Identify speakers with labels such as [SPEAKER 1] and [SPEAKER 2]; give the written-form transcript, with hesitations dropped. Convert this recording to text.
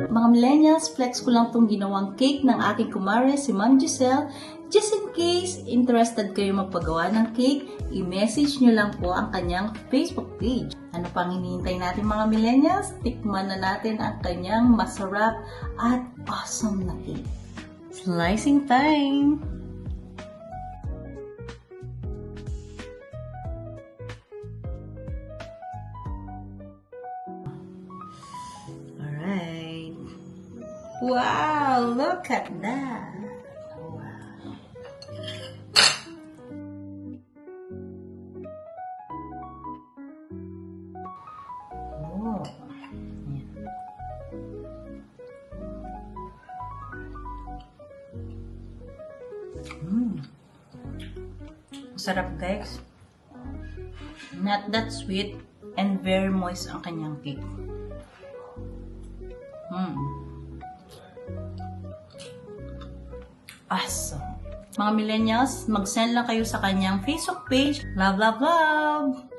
[SPEAKER 1] Mga millennials, flex ko lang tong ginawang cake ng aking kumare si Ma'am Giselle. Just in case interested kayo magpagawa ng cake, i-message nyo lang po ang kanyang Facebook page. Ano pang hinihintay natin mga millennials? Tikman na natin ang kanyang masarap at awesome na cake. Slicing time! Alright. Wow! Look at that! Wow! Oh. Sarap guys. Not that sweet and very moist ang kanyang cake. Awesome. Mga millennials, mag-send lang kayo sa kanyang Facebook page. Love, love, love!